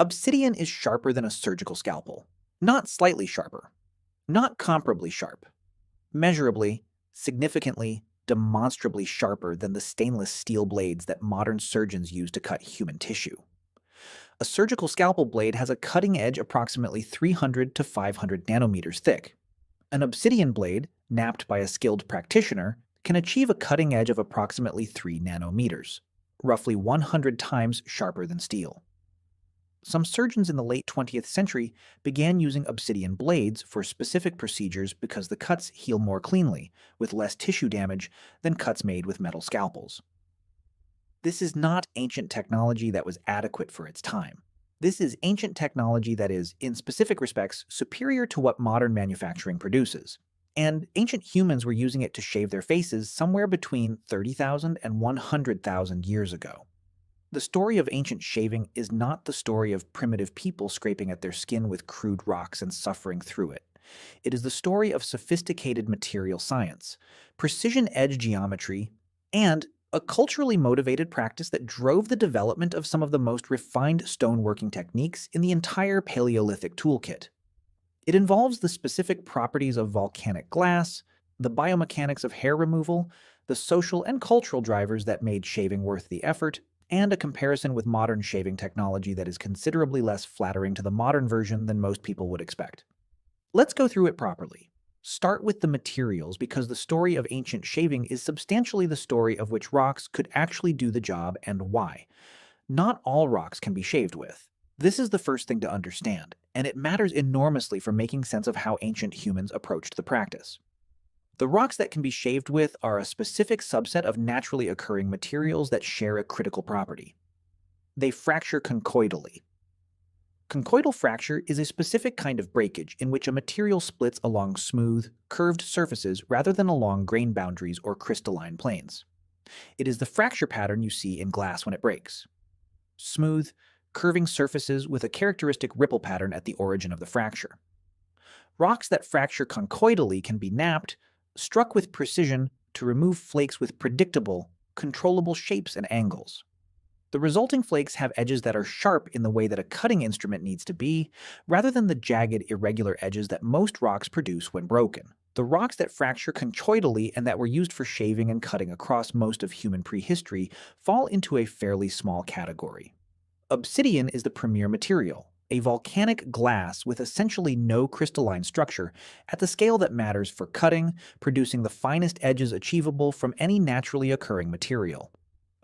Obsidian is sharper than a surgical scalpel. Not slightly sharper. Not comparably sharp. Measurably, significantly, demonstrably sharper than the stainless steel blades that modern surgeons use to cut human tissue. A surgical scalpel blade has a cutting edge approximately 300 to 500 nanometers thick. An obsidian blade, knapped by a skilled practitioner, can achieve a cutting edge of approximately 3 nanometers, roughly 100 times sharper than steel. Some surgeons in the late 20th century began using obsidian blades for specific procedures because the cuts heal more cleanly, with less tissue damage than cuts made with metal scalpels. This is not ancient technology that was adequate for its time. This is ancient technology that is, in specific respects, superior to what modern manufacturing produces. And ancient humans were using it to shave their faces somewhere between 30,000 and 100,000 years ago. The story of ancient shaving is not the story of primitive people scraping at their skin with crude rocks and suffering through it. It is the story of sophisticated material science, precision edge geometry, and a culturally motivated practice that drove the development of some of the most refined stoneworking techniques in the entire Paleolithic toolkit. It involves the specific properties of volcanic glass, the biomechanics of hair removal, the social and cultural drivers that made shaving worth the effort, and a comparison with modern shaving technology that is considerably less flattering to the modern version than most people would expect. Let's go through it properly. Start with the materials because the story of ancient shaving is substantially the story of which rocks could actually do the job and why. Not all rocks can be shaved with. This is the first thing to understand, and it matters enormously for making sense of how ancient humans approached the practice. The rocks that can be shaved with are a specific subset of naturally occurring materials that share a critical property. They fracture conchoidally. Conchoidal fracture is a specific kind of breakage in which a material splits along smooth, curved surfaces rather than along grain boundaries or crystalline planes. It is the fracture pattern you see in glass when it breaks. Smooth, curving surfaces with a characteristic ripple pattern at the origin of the fracture. Rocks that fracture conchoidally can be knapped, struck with precision to remove flakes with predictable, controllable shapes and angles. The resulting flakes have edges that are sharp in the way that a cutting instrument needs to be, rather than the jagged, irregular edges that most rocks produce when broken. The rocks that fracture conchoidally and that were used for shaving and cutting across most of human prehistory fall into a fairly small category. Obsidian is the premier material, a volcanic glass with essentially no crystalline structure at the scale that matters for cutting, producing the finest edges achievable from any naturally occurring material.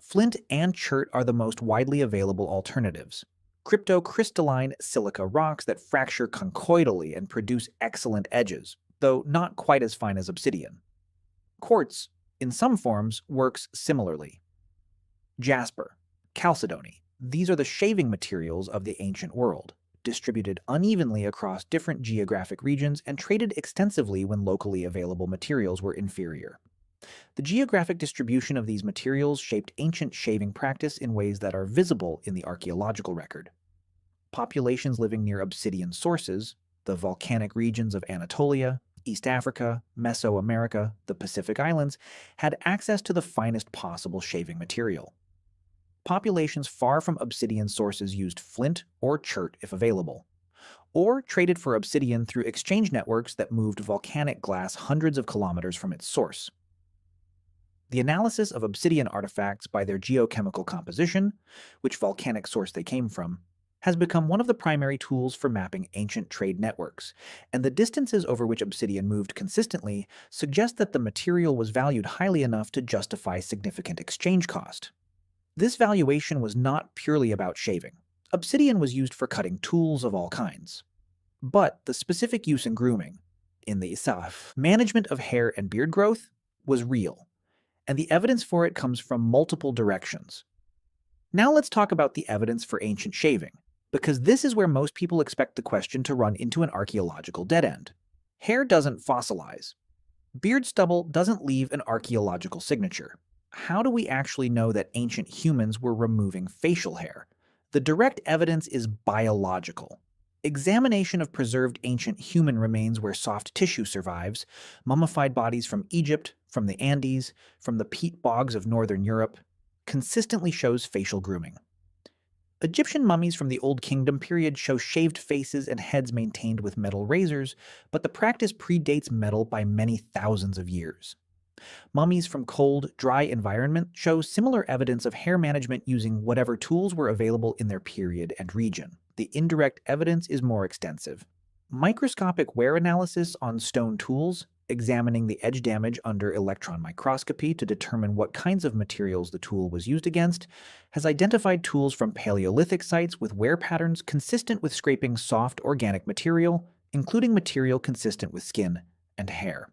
Flint and chert are the most widely available alternatives. Cryptocrystalline silica rocks that fracture conchoidally and produce excellent edges, though not quite as fine as obsidian. Quartz, in some forms, works similarly. Jasper, chalcedony. These are the shaving materials of the ancient world, distributed unevenly across different geographic regions and traded extensively when locally available materials were inferior. The geographic distribution of these materials shaped ancient shaving practice in ways that are visible in the archaeological record. Populations living near obsidian sources, the volcanic regions of Anatolia, East Africa, Mesoamerica, the Pacific Islands, had access to the finest possible shaving material. Populations far from obsidian sources used flint or chert if available, or traded for obsidian through exchange networks that moved volcanic glass hundreds of kilometers from its source. The analysis of obsidian artifacts by their geochemical composition, which volcanic source they came from, has become one of the primary tools for mapping ancient trade networks, and the distances over which obsidian moved consistently suggest that the material was valued highly enough to justify significant exchange cost. This valuation was not purely about shaving. Obsidian was used for cutting tools of all kinds. But the specific use in grooming, in the management of hair and beard growth, was real, and the evidence for it comes from multiple directions. Now let's talk about the evidence for ancient shaving, because this is where most people expect the question to run into an archaeological dead end. Hair doesn't fossilize. Beard stubble doesn't leave an archaeological signature. How do we actually know that ancient humans were removing facial hair? The direct evidence is biological. Examination of preserved ancient human remains where soft tissue survives, mummified bodies from Egypt, from the Andes, from the peat bogs of northern Europe, consistently shows facial grooming. Egyptian mummies from the Old Kingdom period show shaved faces and heads maintained with metal razors, but the practice predates metal by many thousands of years. Mummies from cold, dry environment show similar evidence of hair management using whatever tools were available in their period and region. The indirect evidence is more extensive. Microscopic wear analysis on stone tools, examining the edge damage under electron microscopy to determine what kinds of materials the tool was used against, has identified tools from Paleolithic sites with wear patterns consistent with scraping soft organic material, including material consistent with skin and hair.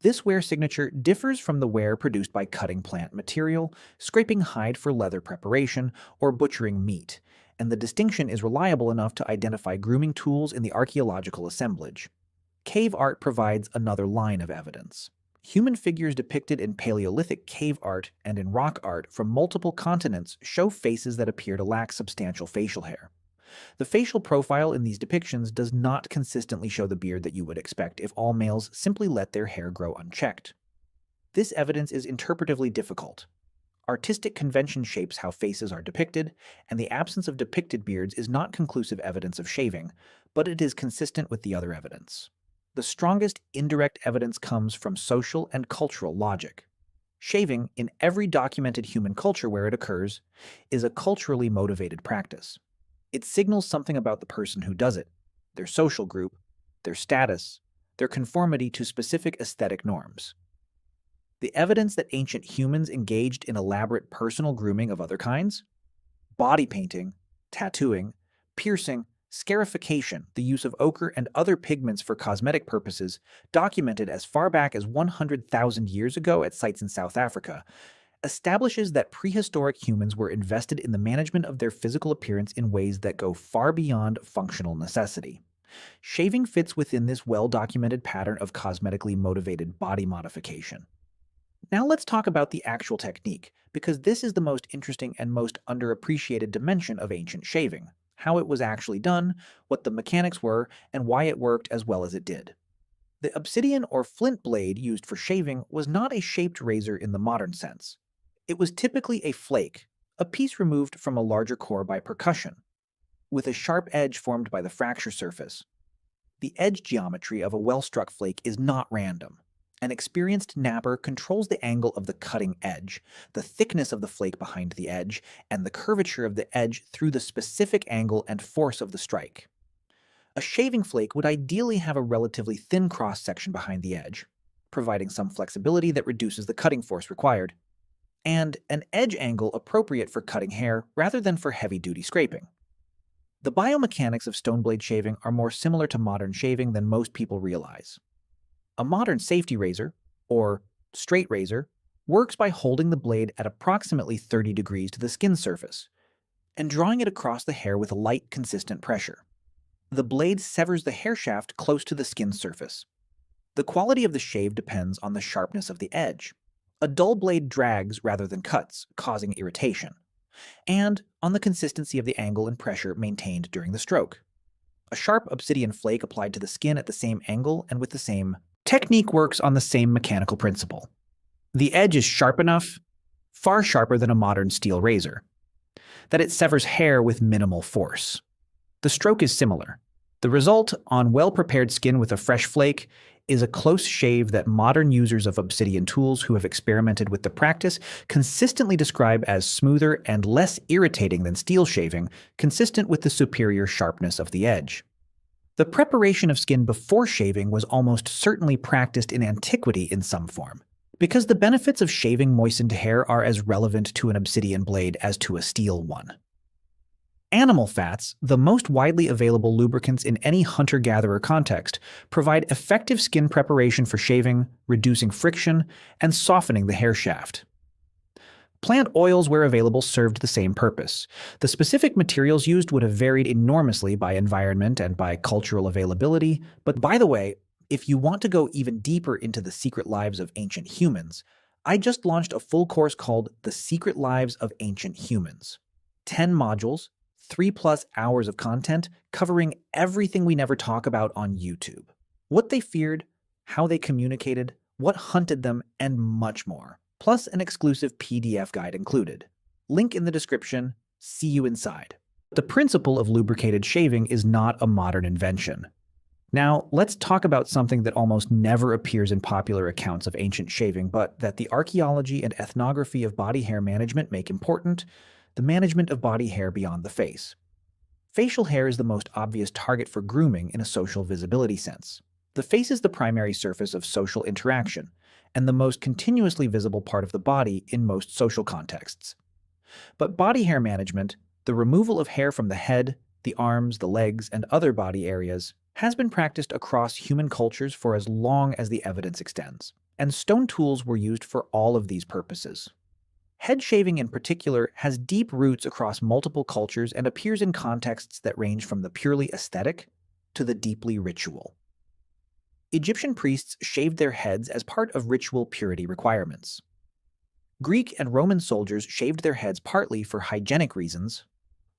This wear signature differs from the wear produced by cutting plant material, scraping hide for leather preparation, or butchering meat, and the distinction is reliable enough to identify grooming tools in the archaeological assemblage. Cave art provides another line of evidence. Human figures depicted in Paleolithic cave art and in rock art from multiple continents show faces that appear to lack substantial facial hair. The facial profile in these depictions does not consistently show the beard that you would expect if all males simply let their hair grow unchecked. This evidence is interpretively difficult. Artistic convention shapes how faces are depicted, and the absence of depicted beards is not conclusive evidence of shaving, but it is consistent with the other evidence. The strongest indirect evidence comes from social and cultural logic. Shaving, in every documented human culture where it occurs, is a culturally motivated practice. It signals something about the person who does it, their social group, their status, their conformity to specific aesthetic norms. The evidence that ancient humans engaged in elaborate personal grooming of other kinds, body painting, tattooing, piercing, scarification, the use of ochre and other pigments for cosmetic purposes, documented as far back as 100,000 years ago at sites in South Africa, establishes that prehistoric humans were invested in the management of their physical appearance in ways that go far beyond functional necessity. Shaving fits within this well-documented pattern of cosmetically motivated body modification. Now let's talk about the actual technique, because this is the most interesting and most underappreciated dimension of ancient shaving: how it was actually done, what the mechanics were, and why it worked as well as it did. The obsidian or flint blade used for shaving was not a shaped razor in the modern sense. It was typically a flake, a piece removed from a larger core by percussion, with a sharp edge formed by the fracture surface. The edge geometry of a well-struck flake is not random. An experienced napper controls the angle of the cutting edge, the thickness of the flake behind the edge, and the curvature of the edge through the specific angle and force of the strike. A shaving flake would ideally have a relatively thin cross-section behind the edge, providing some flexibility that reduces the cutting force required, and an edge angle appropriate for cutting hair rather than for heavy-duty scraping. The biomechanics of stone blade shaving are more similar to modern shaving than most people realize. A modern safety razor, or straight razor, works by holding the blade at approximately 30 degrees to the skin surface and drawing it across the hair with a light, consistent pressure. The blade severs the hair shaft close to the skin surface. The quality of the shave depends on the sharpness of the edge. A dull blade drags rather than cuts, causing irritation, and on the consistency of the angle and pressure maintained during the stroke. A sharp obsidian flake applied to the skin at the same angle and with the same technique works on the same mechanical principle. The edge is sharp enough, far sharper than a modern steel razor, that it severs hair with minimal force. The stroke is similar. The result, on well-prepared skin with a fresh flake, is a close shave that modern users of obsidian tools who have experimented with the practice consistently describe as smoother and less irritating than steel shaving, consistent with the superior sharpness of the edge. The preparation of skin before shaving was almost certainly practiced in antiquity in some form, because the benefits of shaving moistened hair are as relevant to an obsidian blade as to a steel one. Animal fats, the most widely available lubricants in any hunter-gatherer context, provide effective skin preparation for shaving, reducing friction, and softening the hair shaft. Plant oils, where available, served the same purpose. The specific materials used would have varied enormously by environment and by cultural availability, but by the way, if you want to go even deeper into the secret lives of ancient humans, I just launched a full course called The Secret Lives of Ancient Humans. 10 modules, 3+ hours of content covering everything we never talk about on YouTube. What they feared, how they communicated, what hunted them, and much more. Plus an exclusive PDF guide included. Link in the description. See you inside. The principle of lubricated shaving is not a modern invention. Now, let's talk about something that almost never appears in popular accounts of ancient shaving, but that the archaeology and ethnography of body hair management make important: the management of body hair beyond the face. Facial hair is the most obvious target for grooming in a social visibility sense. The face is the primary surface of social interaction, and the most continuously visible part of the body in most social contexts. But body hair management, the removal of hair from the head, the arms, the legs, and other body areas, has been practiced across human cultures for as long as the evidence extends, and stone tools were used for all of these purposes. Head shaving in particular has deep roots across multiple cultures and appears in contexts that range from the purely aesthetic to the deeply ritual. Egyptian priests shaved their heads as part of ritual purity requirements. Greek and Roman soldiers shaved their heads partly for hygienic reasons —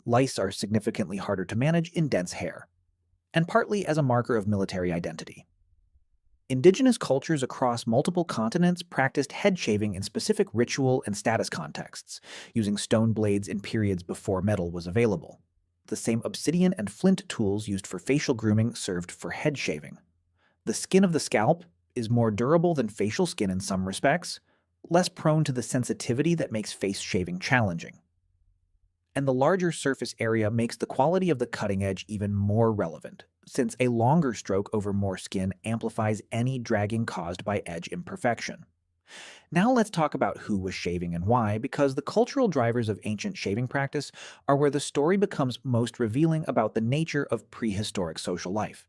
lice are significantly harder to manage in dense hair — and partly as a marker of military identity. Indigenous cultures across multiple continents practiced head shaving in specific ritual and status contexts, using stone blades in periods before metal was available. The same obsidian and flint tools used for facial grooming served for head shaving. The skin of the scalp is more durable than facial skin in some respects, less prone to the sensitivity that makes face shaving challenging. And the larger surface area makes the quality of the cutting edge even more relevant, since a longer stroke over more skin amplifies any dragging caused by edge imperfection. Now let's talk about who was shaving and why, because the cultural drivers of ancient shaving practice are where the story becomes most revealing about the nature of prehistoric social life.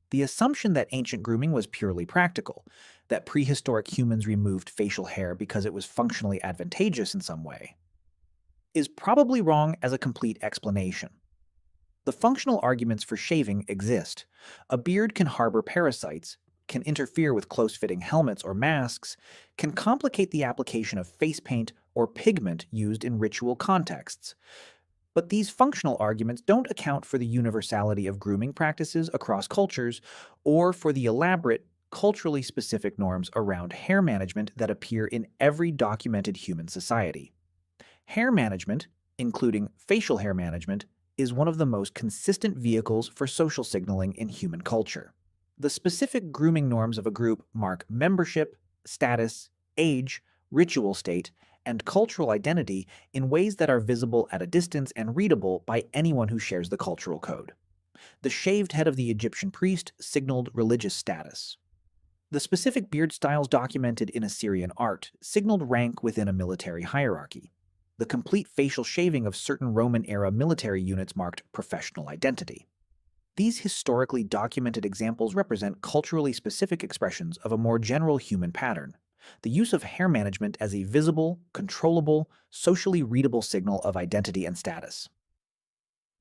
The assumption that ancient grooming was purely practical, that prehistoric humans removed facial hair because it was functionally advantageous in some way, is probably wrong as a complete explanation. The functional arguments for shaving exist. A beard can harbor parasites, can interfere with close-fitting helmets or masks, can complicate the application of face paint or pigment used in ritual contexts. But these functional arguments don't account for the universality of grooming practices across cultures or for the elaborate, culturally specific norms around hair management that appear in every documented human society. Hair management, including facial hair management, is one of the most consistent vehicles for social signaling in human culture. The specific grooming norms of a group mark membership, status, age, ritual state, and cultural identity in ways that are visible at a distance and readable by anyone who shares the cultural code. The shaved head of the Egyptian priest signaled religious status. The specific beard styles documented in Assyrian art signaled rank within a military hierarchy. The complete facial shaving of certain Roman-era military units marked professional identity. These historically documented examples represent culturally specific expressions of a more general human pattern: the use of hair management as a visible, controllable, socially readable signal of identity and status.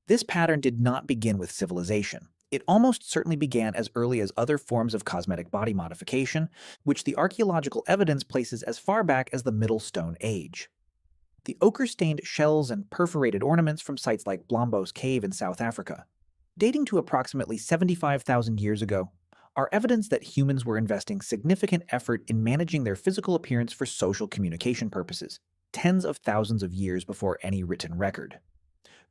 This pattern did not begin with civilization. It almost certainly began as early as other forms of cosmetic body modification, which the archaeological evidence places as far back as the Middle Stone Age. The ochre-stained shells and perforated ornaments from sites like Blombos Cave in South Africa, dating to approximately 75,000 years ago, are evidence that humans were investing significant effort in managing their physical appearance for social communication purposes, tens of thousands of years before any written record.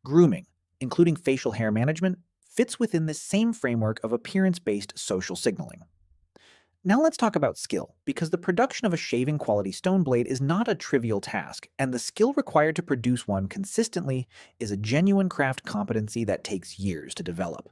Grooming, including facial hair management, fits within this same framework of appearance-based social signaling. Now let's talk about skill, because the production of a shaving quality stone blade is not a trivial task, and the skill required to produce one consistently is a genuine craft competency that takes years to develop.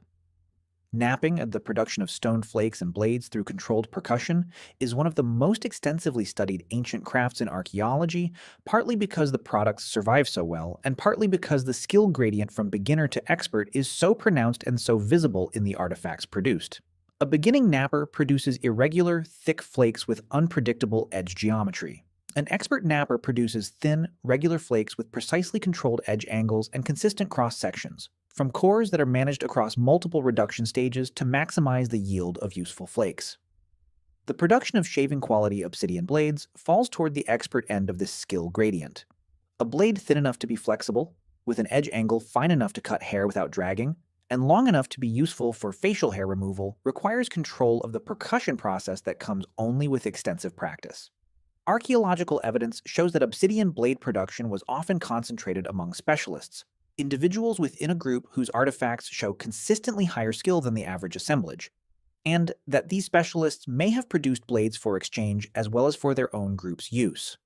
Knapping and the production of stone flakes and blades through controlled percussion is one of the most extensively studied ancient crafts in archaeology, partly because the products survive so well, and partly because the skill gradient from beginner to expert is so pronounced and so visible in the artifacts produced. A beginning napper produces irregular, thick flakes with unpredictable edge geometry. An expert napper produces thin, regular flakes with precisely controlled edge angles and consistent cross-sections, from cores that are managed across multiple reduction stages to maximize the yield of useful flakes. The production of shaving-quality obsidian blades falls toward the expert end of this skill gradient. A blade thin enough to be flexible, with an edge angle fine enough to cut hair without dragging, and long enough to be useful for facial hair removal, requires control of the percussion process that comes only with extensive practice. Archaeological evidence shows that obsidian blade production was often concentrated among specialists, individuals within a group whose artifacts show consistently higher skill than the average assemblage, and that these specialists may have produced blades for exchange as well as for their own group's use.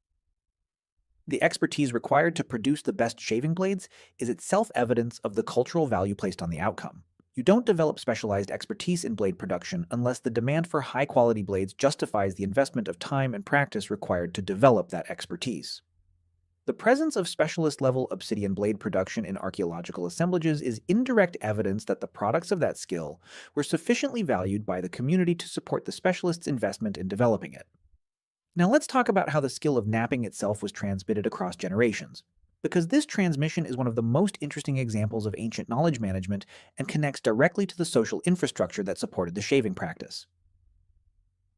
The expertise required to produce the best shaving blades is itself evidence of the cultural value placed on the outcome. You don't develop specialized expertise in blade production unless the demand for high-quality blades justifies the investment of time and practice required to develop that expertise. The presence of specialist-level obsidian blade production in archaeological assemblages is indirect evidence that the products of that skill were sufficiently valued by the community to support the specialist's investment in developing it. Now let's talk about how the skill of napping itself was transmitted across generations, because this transmission is one of the most interesting examples of ancient knowledge management and connects directly to the social infrastructure that supported the shaving practice.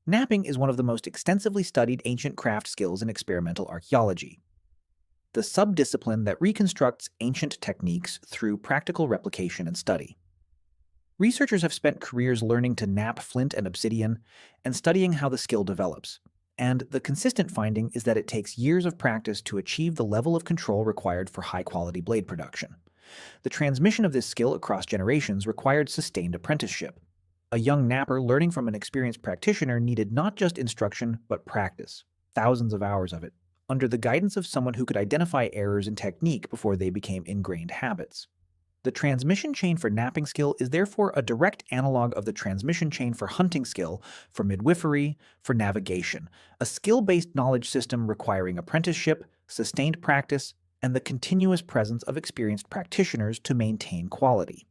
Napping is one of the most extensively studied ancient craft skills in experimental archaeology, the subdiscipline that reconstructs ancient techniques through practical replication and study. Researchers have spent careers learning to nap flint and obsidian and studying how the skill develops, and the consistent finding is that it takes years of practice to achieve the level of control required for high-quality blade production. The transmission of this skill across generations required sustained apprenticeship. A young napper learning from an experienced practitioner needed not just instruction, but practice, thousands of hours of it, under the guidance of someone who could identify errors in technique before they became ingrained habits. The transmission chain for napping skill is therefore a direct analog of the transmission chain for hunting skill, for midwifery, for navigation, a skill-based knowledge system requiring apprenticeship, sustained practice, and the continuous presence of experienced practitioners to maintain quality.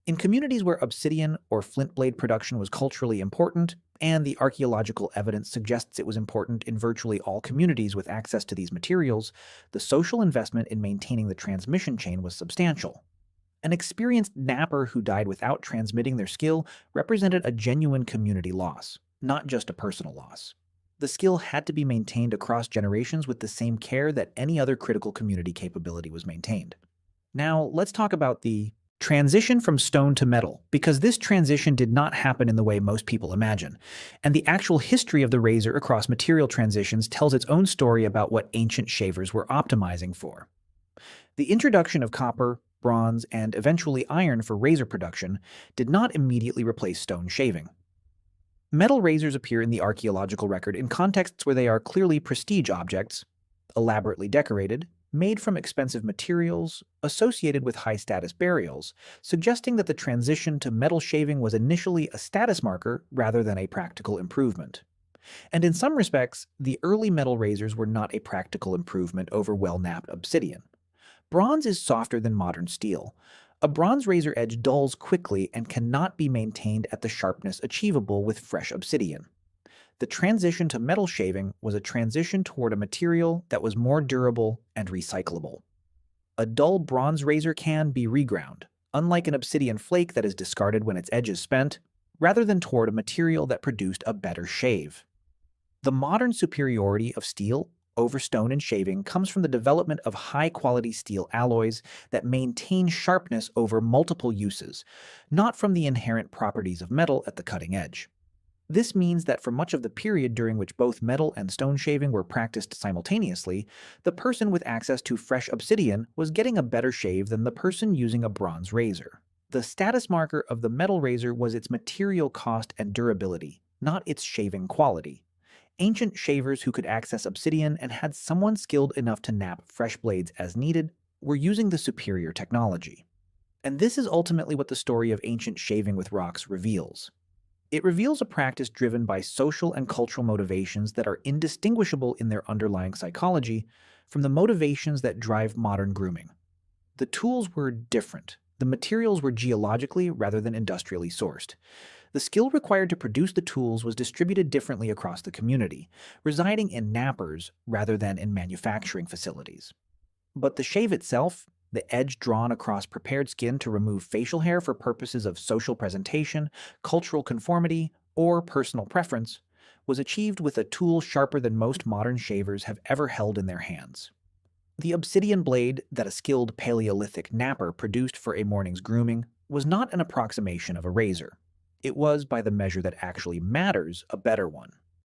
In communities where obsidian or flint blade production was culturally important, and the archaeological evidence suggests it was important in virtually all communities with access to these materials, the social investment in maintaining the transmission chain was substantial. An experienced napper who died without transmitting their skill represented a genuine community loss, not just a personal loss. The skill had to be maintained across generations with the same care that any other critical community capability was maintained. Now, let's talk about the transition from stone to metal, because this transition did not happen in the way most people imagine, and the actual history of the razor across material transitions tells its own story about what ancient shavers were optimizing for. The introduction of copper, bronze, and eventually iron for razor production did not immediately replace stone shaving. Metal razors appear in the archaeological record in contexts where they are clearly prestige objects, elaborately decorated, made from expensive materials, associated with high-status burials, suggesting that the transition to metal shaving was initially a status marker rather than a practical improvement. And in some respects, the early metal razors were not a practical improvement over well-knapped obsidian. Bronze is softer than modern steel. A bronze razor edge dulls quickly and cannot be maintained at the sharpness achievable with fresh obsidian. The transition to metal shaving was a transition toward a material that was more durable and recyclable. A dull bronze razor can be reground, unlike an obsidian flake that is discarded when its edge is spent, rather than toward a material that produced a better shave. The modern superiority of steel over stone in shaving comes from the development of high-quality steel alloys that maintain sharpness over multiple uses, not from the inherent properties of metal at the cutting edge. This means that for much of the period during which both metal and stone shaving were practiced simultaneously, the person with access to fresh obsidian was getting a better shave than the person using a bronze razor. The status marker of the metal razor was its material cost and durability, not its shaving quality. Ancient shavers who could access obsidian and had someone skilled enough to nap fresh blades as needed were using the superior technology. And this is ultimately what the story of ancient shaving with rocks reveals. It reveals a practice driven by social and cultural motivations that are indistinguishable in their underlying psychology from the motivations that drive modern grooming. The tools were different. The materials were geologically rather than industrially sourced. The skill required to produce the tools was distributed differently across the community, residing in nappers rather than in manufacturing facilities. But the shave itself, the edge drawn across prepared skin to remove facial hair for purposes of social presentation, cultural conformity, or personal preference, was achieved with a tool sharper than most modern shavers have ever held in their hands. The obsidian blade that a skilled Paleolithic napper produced for a morning's grooming was not an approximation of a razor. It was, by the measure that actually matters, a better one.